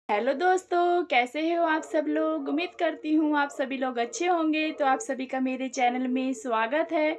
Hello दोस्तों, कैसे हो आप सब लोग। उम्मीद करती हूँ आप सभी लोग अच्छे होंगे। तो आप सभी का मेरे चैनल में स्वागत है।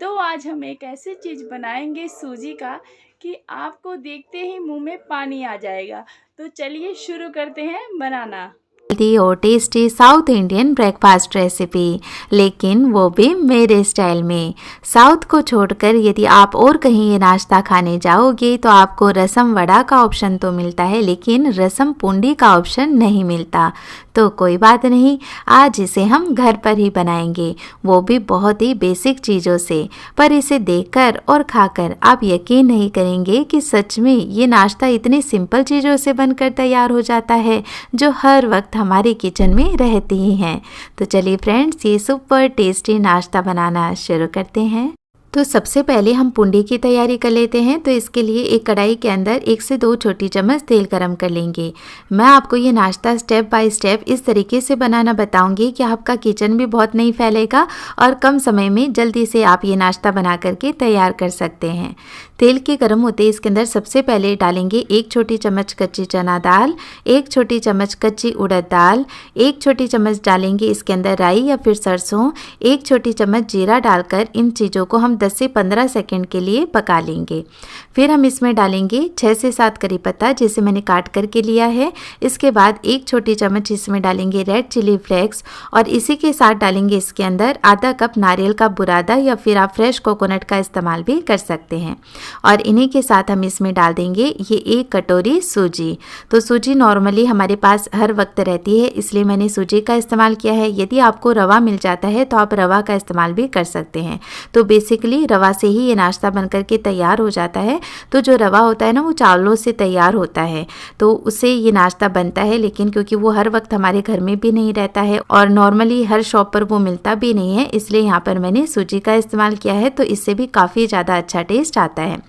तो आज हम एक ऐसी चीज़ बनाएंगे सूजी का कि आपको देखते ही मुंह में पानी आ जाएगा। तो चलिए शुरू करते हैं बनाना। हेल्दी और tasty south Indian breakfast recipe, लेकिन वो भी मेरे स्टाइल में। साउथ को छोड़कर यदि आप और कहीं ये नाश्ता खाने जाओगे तो आपको रसम वड़ा का ऑप्शन तो मिलता है, लेकिन रसम पूंडी का ऑप्शन नहीं मिलता। तो कोई बात नहीं, आज इसे हम घर पर ही बनाएंगे, वो भी बहुत ही बेसिक चीज़ों से। पर इसे देखकर और खाकर आप यकीन नहीं करेंगे कि सच में ये नाश्ता इतनी सिंपल चीज़ों से बनकर तैयार हो जाता है जो हर वक्त हमारे किचन में रहती ही हैं। तो चलिए फ्रेंड्स, ये सुपर टेस्टी नाश्ता बनाना शुरू करते हैं। तो सबसे पहले हम पुंडी की तैयारी कर लेते हैं। तो इसके लिए एक कढ़ाई के अंदर 1 से 2 छोटी चम्मच तेल गरम कर लेंगे। मैं आपको ये नाश्ता स्टेप बाय स्टेप इस तरीके से बनाना बताऊंगी कि आपका किचन भी बहुत नहीं फैलेगा और कम समय में जल्दी से आप ये नाश्ता बना करके तैयार कर सकते हैं। तेल के गर्म होते इसके अंदर सबसे पहले डालेंगे 1 छोटी चम्मच कच्ची चना दाल, 1 छोटी चम्मच कच्ची उड़द दाल, 1 छोटी चम्मच डालेंगे इसके अंदर राई या फिर सरसों, 1 छोटी चम्मच जीरा डालकर इन चीज़ों को हम 10 से 15 सेकंड के लिए पका लेंगे। फिर हम इसमें डालेंगे 6 से 7 करी पत्ता, जिसे मैंने काट करके लिया है। इसके बाद 1 छोटी चम्मच इसमें डालेंगे रेड चिली फ्लेक्स और इसी के साथ डालेंगे इसके अंदर आधा कप नारियल का बुरादा या फिर आप फ्रेश कोकोनट का इस्तेमाल भी कर सकते हैं। और इन्हीं के साथ हम इसमें डाल देंगे ये 1 कटोरी सूजी। तो सूजी नॉर्मली हमारे पास हर वक्त रहती है, इसलिए मैंने सूजी का इस्तेमाल किया है। यदि आपको रवा मिल जाता है तो आप रवा का इस्तेमाल भी कर सकते हैं। तो बेसिकली रवा से ही ये नाश्ता बनकर के तैयार हो जाता है। तो जो रवा होता है ना, वो चावलों से तैयार होता है, तो उससे ये नाश्ता बनता है। लेकिन क्योंकि वो हर वक्त हमारे घर में भी नहीं रहता है और नॉर्मली हर शॉप पर वो मिलता भी नहीं है, इसलिए यहाँ पर मैंने सूजी का इस्तेमाल किया है। तो इससे भी काफ़ी ज़्यादा अच्छा टेस्ट आता है।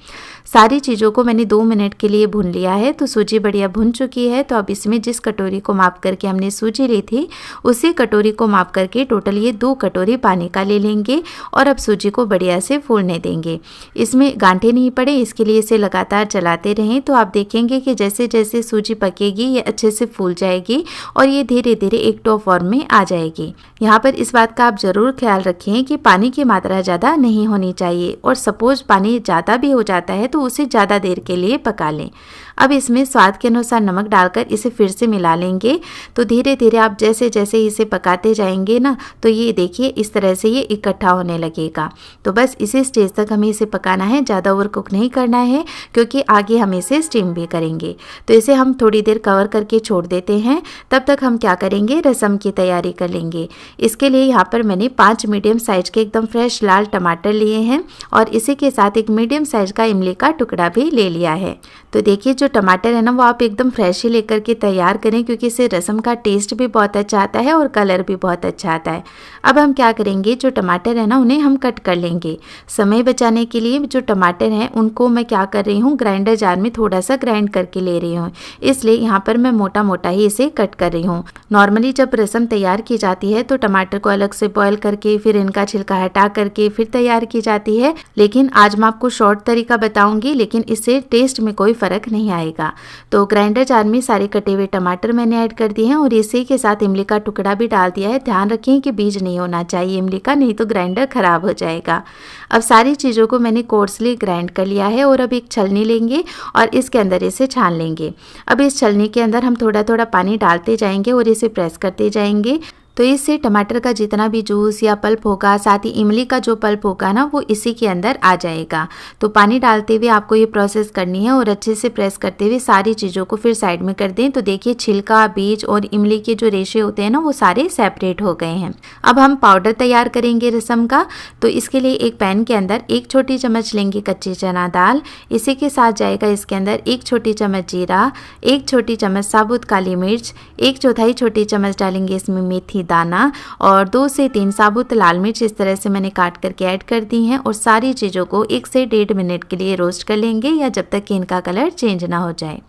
सारी चीज़ों को मैंने 2 मिनट के लिए भून लिया है। तो सूजी बढ़िया भुन चुकी है। तो अब इसमें जिस कटोरी को माप करके हमने सूजी ली थी, उसी कटोरी को माप करके टोटल ये 2 कटोरी पानी का ले लेंगे और अब सूजी को बढ़िया से फूलने देंगे। इसमें गांठे नहीं पड़े, इसके लिए इसे लगातार चलाते रहें। तो आप देखेंगे कि जैसे जैसे सूजी पकेगी ये अच्छे से फूल जाएगी और ये धीरे धीरे एक डो फॉर्म में आ जाएगी। यहाँ पर इस बात का आप ज़रूर ख्याल रखें कि पानी की मात्रा ज़्यादा नहीं होनी चाहिए, और सपोज पानी ज़्यादा भी हो जाता है तो उसे ज़्यादा देर के लिए पका लें। अब इसमें स्वाद के अनुसार नमक डालकर इसे फिर से मिला लेंगे। तो धीरे धीरे आप जैसे जैसे इसे पकाते जाएंगे ना, तो ये देखिए इस तरह से ये इकट्ठा होने लगेगा। तो बस इसी स्टेज तक हमें इसे पकाना है, ज़्यादा ओवर कुक नहीं करना है, क्योंकि आगे हम इसे स्टीम भी करेंगे। तो इसे हम थोड़ी देर कवर करके छोड़ देते हैं। तब तक हम क्या करेंगे, रसम की तैयारी कर लेंगे। इसके लिए यहाँ पर मैंने 5 मीडियम साइज के एकदम फ्रेश लाल टमाटर लिए हैं और इसी के साथ एक मीडियम साइज का इमली का टुकड़ा भी ले लिया है। तो देखिए जो टमाटर है ना, वो आप एकदम फ्रेश ही लेकर के तैयार करें, क्योंकि इससे रसम का टेस्ट भी बहुत अच्छा आता है और कलर भी बहुत अच्छा आता है। अब हम क्या करेंगे, जो टमाटर है ना उन्हें हम कट कर लेंगे। समय बचाने के लिए जो टमाटर हैं उनको मैं क्या कर रही हूँ, ग्राइंडर जार में थोड़ा सा ग्राइंड करके ले रही हूँ। इसलिए यहाँ पर मैं मोटा मोटा ही इसे कट कर रही हूँ। नॉर्मली जब रसम तैयार की जाती है तो टमाटर को अलग से बॉयल करके फिर इनका छिलका हटा करके फिर तैयार की जाती है, लेकिन आज मैं आपको शॉर्ट तरीका बताऊंगी, लेकिन इससे टेस्ट में कोई फर्क नहीं आएगा। तो ग्राइंडर जार में सारे कटे हुए टमाटर मैंने ऐड कर दिए हैं और इसी के साथ इमली का टुकड़ा भी डाल दिया है। ध्यान रखें कि बीज नहीं होना चाहिए इमली का, नहीं तो ग्राइंडर खराब हो जाएगा। अब सारी चीज़ों को मैंने कोर्सली ग्राइंड कर लिया है और अब एक छलनी लेंगे और इसके अंदर इसे छान लेंगे। अब इस छलनी के अंदर हम थोड़ा थोड़ा पानी डालते जाएंगे और इसे प्रेस करते जाएंगे। तो इससे टमाटर का जितना भी जूस या पल्प होगा, साथ ही इमली का जो पल्प होगा ना, वो इसी के अंदर आ जाएगा। तो पानी डालते हुए आपको ये प्रोसेस करनी है और अच्छे से प्रेस करते हुए सारी चीज़ों को फिर साइड में कर दें। तो देखिए छिलका, बीज और इमली के जो रेशे होते हैं ना, वो सारे सेपरेट हो गए हैं। अब हम पाउडर तैयार करेंगे रसम का। तो इसके लिए एक पैन के अंदर 1 छोटी चम्मच लेंगे कच्ची चना दाल, इसी के साथ जाएगा इसके अंदर 1 छोटी चम्मच जीरा, 1 छोटी चम्मच साबुत काली मिर्च, 1/4 छोटी चम्मच डालेंगे इसमें मेथी मेथी दाना और 2 से 3 साबुत लाल मिर्च इस तरह से मैंने काट करके ऐड कर दी हैं और सारी चीज़ों को 1 से 1.5 मिनट के लिए रोस्ट कर लेंगे या जब तक कि इनका कलर चेंज ना हो जाए।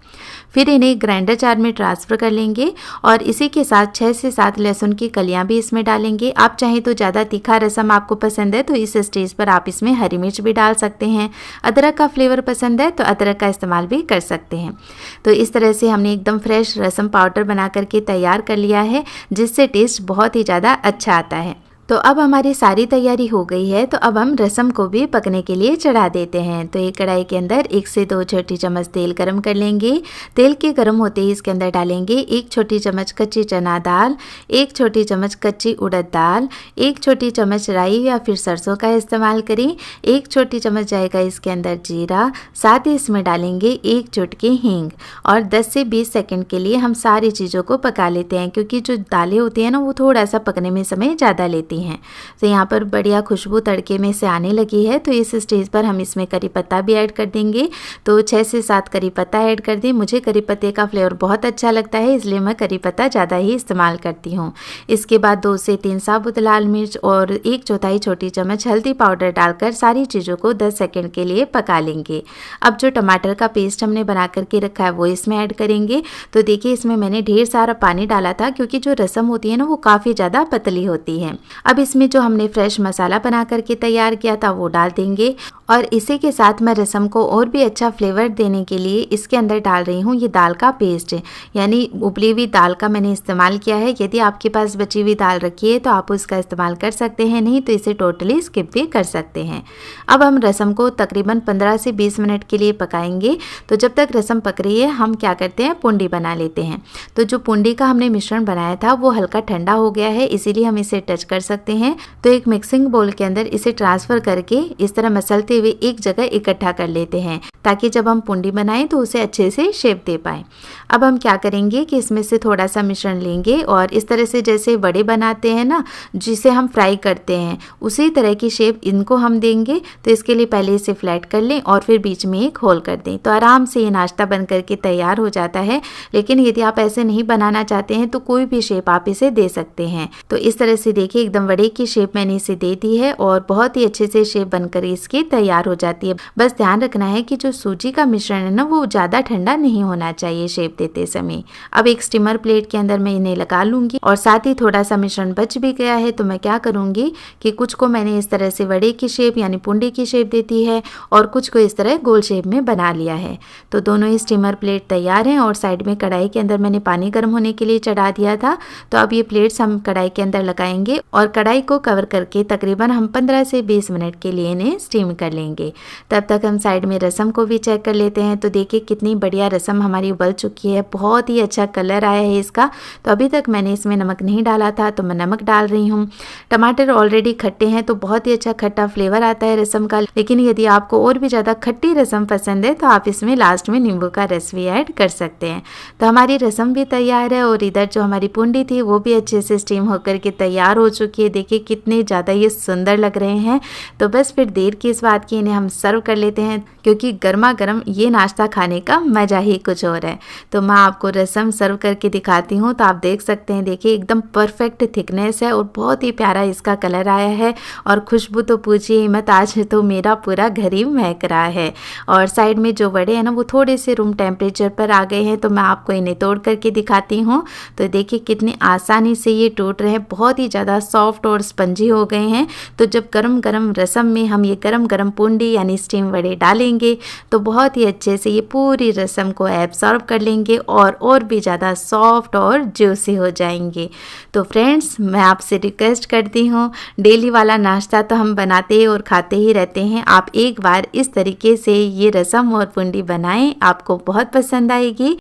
फिर इन्हें ग्राइंडर जार में ट्रांसफ़र कर लेंगे और इसी के साथ 6 से 7 लहसुन की कलियां भी इसमें डालेंगे। आप चाहें तो ज़्यादा तीखा रसम आपको पसंद है तो इस स्टेज पर आप इसमें हरी मिर्च भी डाल सकते हैं। अदरक का फ्लेवर पसंद है तो अदरक का इस्तेमाल भी कर सकते हैं। तो इस तरह से हमने एकदम फ्रेश रसम पाउडर बना करके तैयार कर लिया है, जिससे टेस्ट बहुत ही ज़्यादा अच्छा आता है। तो अब हमारी सारी तैयारी हो गई है, तो अब हम रसम को भी पकने के लिए चढ़ा देते हैं। तो एक कढ़ाई के अंदर 1 से 2 छोटी चम्मच तेल गरम कर लेंगे। तेल के गरम होते ही इसके अंदर डालेंगे 1 छोटी चम्मच कच्ची चना दाल, 1 छोटी चम्मच कच्ची उड़द दाल, 1 छोटी चम्मच राई या फिर सरसों का इस्तेमाल करें, 1 छोटी चम्मच जाएगा इसके अंदर जीरा, साथ ही इसमें डालेंगे 1 चुटकी हींग और 10 से 20 सेकंड के लिए हम सारी चीज़ों को पका लेते हैं, क्योंकि जो दालें होती हैं ना वो थोड़ा सा पकने में समय ज़्यादा लेती हैं। तो यहाँ पर बढ़िया खुशबू तड़के में से आने लगी है। तो इस स्टेज पर हम इसमें करी पत्ता भी ऐड कर देंगे। तो 6 से 7 करी पत्ता ऐड कर दें। मुझे करी पत्ते का फ्लेवर बहुत अच्छा लगता है, इसलिए मैं करी पत्ता ज़्यादा ही इस्तेमाल करती हूँ। इसके बाद 2 से 3 साबुत लाल मिर्च और 1/4 छोटी चम्मच हल्दी पाउडर डालकर सारी चीज़ों को 10 सेकेंड के लिए पका लेंगे। अब जो टमाटर का पेस्ट हमने बना करके रखा है वो इसमें ऐड करेंगे। तो देखिए इसमें मैंने ढेर सारा पानी डाला था, क्योंकि जो रसम होती है ना वो काफ़ी ज़्यादा पतली होती है। अब इसमें जो हमने फ्रेश मसाला बना करके तैयार किया था वो डाल देंगे और इसी के साथ मैं रसम को और भी अच्छा फ्लेवर देने के लिए इसके अंदर डाल रही हूँ ये दाल का पेस्ट, यानी उबली हुई दाल का मैंने इस्तेमाल किया है। यदि आपके पास बची हुई दाल रखी है तो आप उसका इस्तेमाल कर सकते हैं, नहीं तो इसे टोटली स्किप भी कर सकते हैं। अब हम रसम को तकरीबन 15 से 20 मिनट के लिए पकाएंगे। तो जब तक रसम पक रही है हम क्या करते हैं, पूंडी बना लेते हैं। तो जो पूंडी का हमने मिश्रण बनाया था वो हल्का ठंडा हो गया है, इसीलिए हम इसे टच कर सकते हैं। तो एक मिक्सिंग बोल के अंदर इसे ट्रांसफ़र करके इस तरह मसलते हुए एक जगह इकट्ठा कर लेते हैं, ताकि जब हम पूंडी बनाएं तो उसे अच्छे से शेप दे पाएँ। अब हम क्या करेंगे कि इसमें से थोड़ा सा मिश्रण लेंगे और इस तरह से जैसे बड़े बनाते हैं ना, जिसे हम फ्राई करते हैं, उसी तरह की शेप इनको हम देंगे। तो इसके लिए पहले इसे फ्लैट कर लें और फिर बीच में एक होल कर दें। तो आराम से ये नाश्ता बन करके तैयार हो जाता है। लेकिन यदि आप ऐसे नहीं बनाना चाहते हैं तो कोई भी शेप आप इसे दे सकते हैं। तो इस तरह से देखिए एकदम वड़े की शेप मैंने इसे दे दी है और बहुत ही अच्छे से शेप बनकर इसकी तैयार हो जाती है। बस ध्यान रखना है कि जो सूजी का मिश्रण है ना वो ज़्यादा ठंडा नहीं होना चाहिए शेप देते समय। अब एक स्टीमर प्लेट के अंदर मैं इन्हें लगा लूँगी और साथ ही थोड़ा सा मिश्रण बच भी गया है तो मैं क्या करूँगी कि कुछ को मैंने इस तरह से वड़े की शेप यानी पूंडी की शेप देती है और कुछ को इस तरह गोल शेप में बना लिया है। तो दोनों ही स्टीमर प्लेट तैयार हैं और साइड में कढ़ाई के अंदर मैंने पानी गर्म होने के लिए चढ़ा दिया था। तो अब ये प्लेट्स हम कढ़ाई के अंदर लगाएंगे और कढ़ाई को कवर करके तकरीबन हम 15 से 20 मिनट के लिए इन्हें स्टीम कर लेंगे। तब तक हम साइड में रसम को भी चेक कर लेते हैं। तो देखिए कितनी बढ़िया रसम हमारी उबल चुकी है, बहुत ही अच्छा कलर आया है इसका। तो अभी तक मैंने इसमें नमक नहीं डाला था तो मैं नमक डाल रही हूँ। टमाटर ऑलरेडी खट्टे हैं तो बहुत ही अच्छा खट्टा फ्लेवर आता है रसम का। लेकिन यदि आपको और भी ज़्यादा खट्टी रसम पसंद है तो आप इसमें लास्ट में नींबू का रस भी ऐड कर सकते हैं। तो हमारी रसम भी तैयार है और इधर जो हमारी पूंडी थी वो भी अच्छे से स्टीम होकर के तैयार हो चुकी है। देखिए कितने ज़्यादा ये सुंदर लग रहे हैं। तो बस फिर देर की इस बात की, इन्हें हम सर्व कर लेते हैं, क्योंकि गर्मा गर्म ये नाश्ता खाने का मज़ा ही कुछ और है। तो मैं आपको रसम सर्व करके दिखाती हूँ। तो आप देख सकते हैं, देखिए एकदम परफेक्ट थिकनेस है और बहुत ही प्यारा इसका कलर आया है और खुशबू तो पूछिए ही मत, आज तो मेरा पूरा घर ही महक रहा है। और साइड में जो वड़े हैं ना वो थोड़े से रूम टेम्परेचर पर आ गए हैं, तो मैं आपको इन्हें तोड़ करके दिखाती हूँ। तो देखिए कितनी आसानी से ये टूट रहे हैं, बहुत ही ज़्यादा सॉफ्ट और स्पंजी हो गए हैं। तो जब गरम गरम रसम में हम ये गरम गरम पूंडी यानी स्टीम वड़े डालेंगे तो बहुत ही अच्छे से ये पूरी रसम को एब्सॉर्ब कर लेंगे और भी ज़्यादा सॉफ्ट और जूसी हो जाएंगे। तो फ्रेंड्स मैं आपसे रिक्वेस्ट करती हूँ, डेली वाला नाश्ता तो हम बनाते और खाते ही रहते हैं, आप एक बार इस तरीके से ये रसम और पूंडी बनाएं, आपको बहुत पसंद आएगी।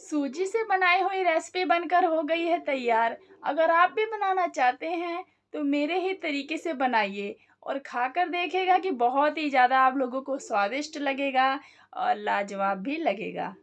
सूजी से बनाई हुई रेसिपी बनकर हो गई है तैयार। अगर आप भी बनाना चाहते हैं तो मेरे ही तरीके से बनाइए और खाकर देखिएगा कि बहुत ही ज़्यादा आप लोगों को स्वादिष्ट लगेगा और लाजवाब भी लगेगा।